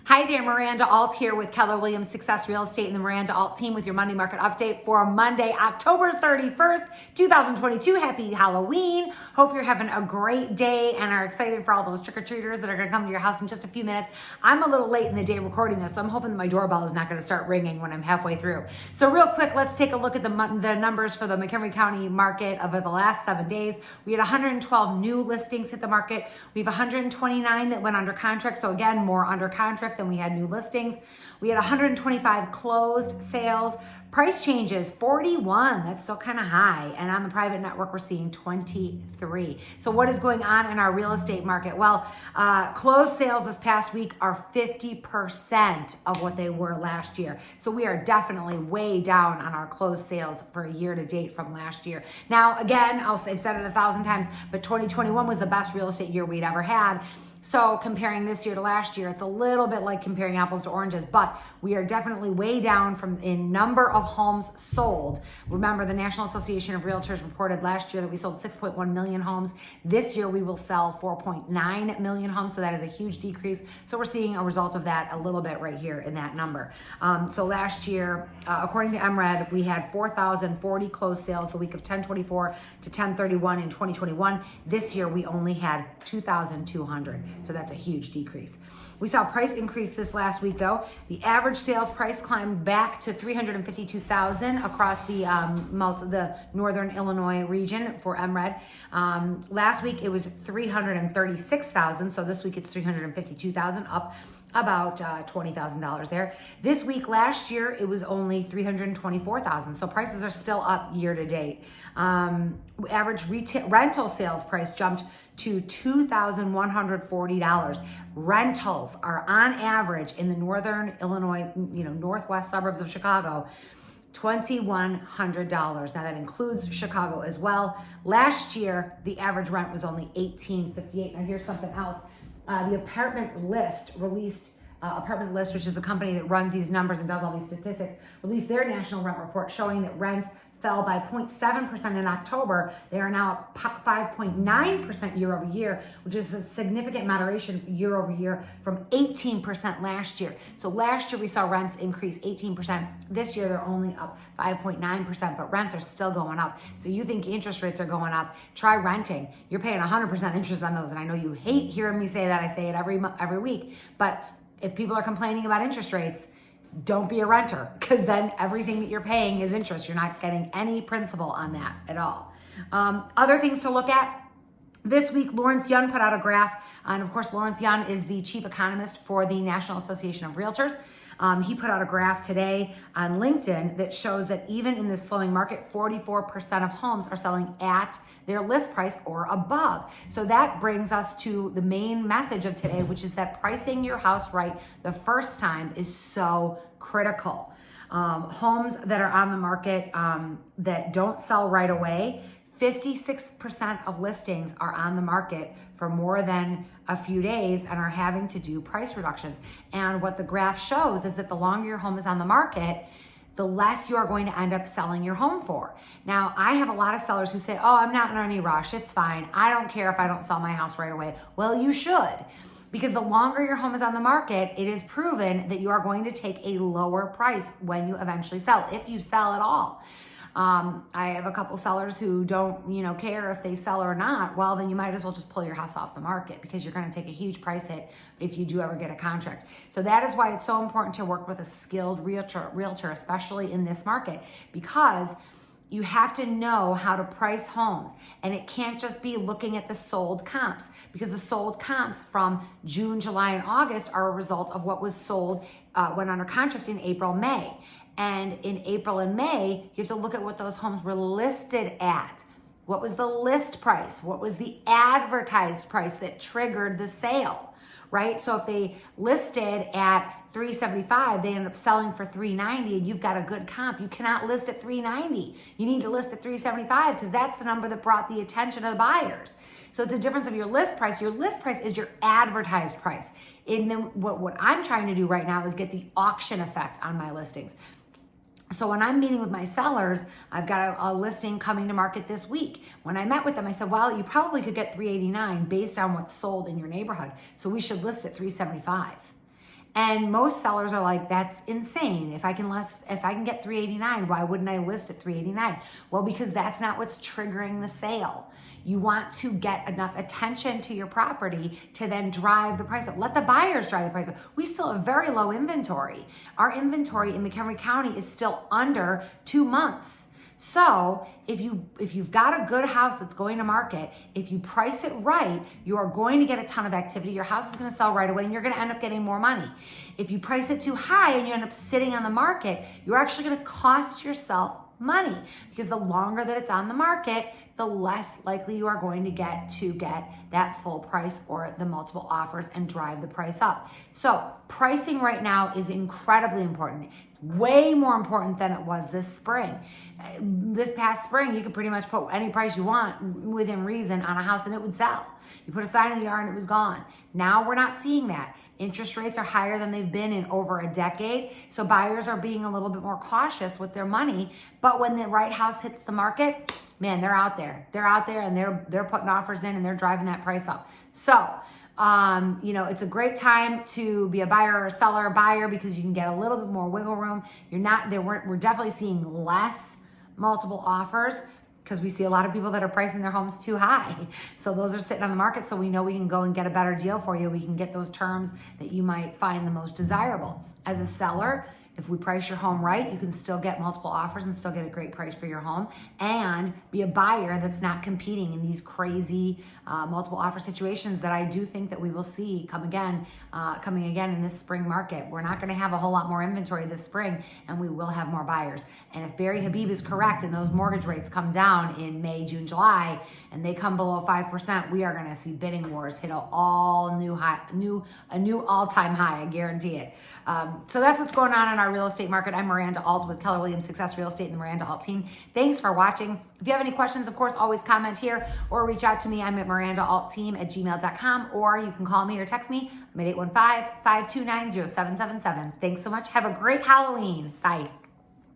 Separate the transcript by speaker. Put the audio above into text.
Speaker 1: Hi there, Miranda Alt here with Keller Williams Success Real Estate and the Miranda Alt team with your Monday market update for Monday, October 31st, 2022. Happy Halloween. Hope you're having a great day and are excited for all those trick-or-treaters that are going to come to your house in just a few minutes. I'm a little late in the day recording this, so I'm hoping that my doorbell is not going to start ringing when I'm halfway through. So real quick, let's take a look at the numbers for the McHenry County market over the last 7 days. We had 112 new listings hit the market. We have 129 that went under contract. So again, more under contract than we had new listings. We had 125 closed sales. Price changes, 41. That's still kind of high. And on the private network, we're seeing 23. So what is going on in our real estate market? Well, closed sales this past week are 50% of what they were last year. So we are definitely way down on our closed sales for a year to date from last year. Now, again, I've said it 1,000 times, but 2021 was the best real estate year we'd ever had. So comparing this year to last year, it's a little bit like comparing apples to oranges, but we are definitely way down from in number of homes sold. Remember, the National Association of Realtors reported last year that we sold 6.1 million homes. This year we will sell 4.9 million homes, so that is a huge decrease. So we're seeing a result of that a little bit right here in that number. So last year, according to MRED, we had 4,040 closed sales the week of 10/24 to 10/31 in 2021. This year we only had 2,200. So that's a huge decrease. We saw a price increase this last week though. The average sales price climbed back to $352,000 across the Northern Illinois region for MRED. Last week it was $336,000. So this week it's $352,000, up about $20,000 there. This week last year it was only $324,000. So prices are still up year to date. Average rental sales price jumped to $2,140. Rentals are on average in the Northern Illinois, northwest suburbs of Chicago, $2,100. Now that includes Chicago as well. Last year, the average rent was only $1,858. Now here's something else. The Apartment List released, Apartment List, which is the company that runs these numbers and does all these statistics, released their national rent report showing that rents fell by 0.7% in October. They are now 5.9% year over year, which is a significant moderation year over year from 18% last year. So last year we saw rents increase 18%. This year they're only up 5.9%, but rents are still going up. So you think interest rates are going up, try renting. You're paying 100% interest on those. And I know you hate hearing me say that. I say it every week. But if people are complaining about interest rates, don't be a renter, because then everything that you're paying is interest. You're not getting any principal on that at all. Other things to look at. This week, Lawrence Yun put out a graph, and of course, Lawrence Yun is the chief economist for the National Association of Realtors. He put out a graph today on LinkedIn that shows that even in this slowing market, 44% of homes are selling at their list price or above. So that brings us to the main message of today, which is that pricing your house right the first time is so critical. Homes that are on the market that don't sell right away, 56% of listings are on the market for more than a few days and are having to do price reductions. And what the graph shows is that the longer your home is on the market, the less you are going to end up selling your home for. Now, I have a lot of sellers who say, oh, I'm not in any rush. It's fine. I don't care if I don't sell my house right away. Well, you should. Because the longer your home is on the market, it is proven that you are going to take a lower price when you eventually sell, if you sell at all. I have a couple sellers who don't, care if they sell or not. Well, then you might as well just pull your house off the market, because you're going to take a huge price hit if you do ever get a contract. So that is why it's so important to work with a skilled realtor, especially in this market, because you have to know how to price homes, and it can't just be looking at the sold comps, because the sold comps from June, July, and August are a result of what was sold, went under contract in April, May. And in April and May, you have to look at what those homes were listed at. What was the list price? What was the advertised price that triggered the sale, right? So if they listed at $375, they end up selling for $390, and you've got a good comp. You cannot list at $390. You need to list at $375, because that's the number that brought the attention of the buyers. So it's a difference of your list price. Your list price is your advertised price. And then what I'm trying to do right now is get the auction effect on my listings. So when I'm meeting with my sellers, I've got a listing coming to market this week. When I met with them, I said, well, you probably could get $389 based on what's sold in your neighborhood. So we should list at $375. And most sellers are like, that's insane. If I can get 389, why wouldn't I list at 389? Well, because that's not what's triggering the sale. You want to get enough attention to your property to then drive the price up. Let the buyers drive the price up. We still have very low inventory. Our inventory in McHenry County is still under 2 months. So if you've got a good house that's going to market, if you price it right, you are going to get a ton of activity. Your house is going to sell right away and you're going to end up getting more money. If you price it too high and you end up sitting on the market, you're actually going to cost yourself money, because the longer that it's on the market, the less likely you are going to get that full price or the multiple offers and drive the price up. So pricing right now is incredibly important. It's way more important than it was this spring. This past spring, you could pretty much put any price you want within reason on a house and it would sell. You put a sign in the yard and it was gone. Now we're not seeing that. Interest rates are higher than they've been in over a decade. So buyers are being a little bit more cautious with their money. But when the right house hits the market, man, they're out there. They're out there and they're putting offers in and they're driving that price up. So, it's a great time to be a buyer or a seller. Buyer, because you can get a little bit more wiggle room. We're definitely seeing less multiple offers, because we see a lot of people that are pricing their homes too high. So those are sitting on the market, so we know we can go and get a better deal for you. We can get those terms that you might find the most desirable. As a seller, if we price your home right, you can still get multiple offers and still get a great price for your home, and be a buyer that's not competing in these crazy multiple offer situations that I do think that we will see coming again in this spring market. We're not going to have a whole lot more inventory this spring, and we will have more buyers. And if Barry Habib is correct and those mortgage rates come down in May, June, July, and they come below 5%, we are going to see bidding wars hit a new all-time high. I guarantee it. So that's what's going on in our real estate market. I'm Miranda Alt with Keller Williams Success Real Estate and the Miranda Alt team. Thanks for watching. If you have any questions, of course, always comment here or reach out to me. I'm at mirandaaltteam@gmail.com, or you can call me or text me. I'm at 815-529-0777. Thanks so much. Have a great Halloween. Bye.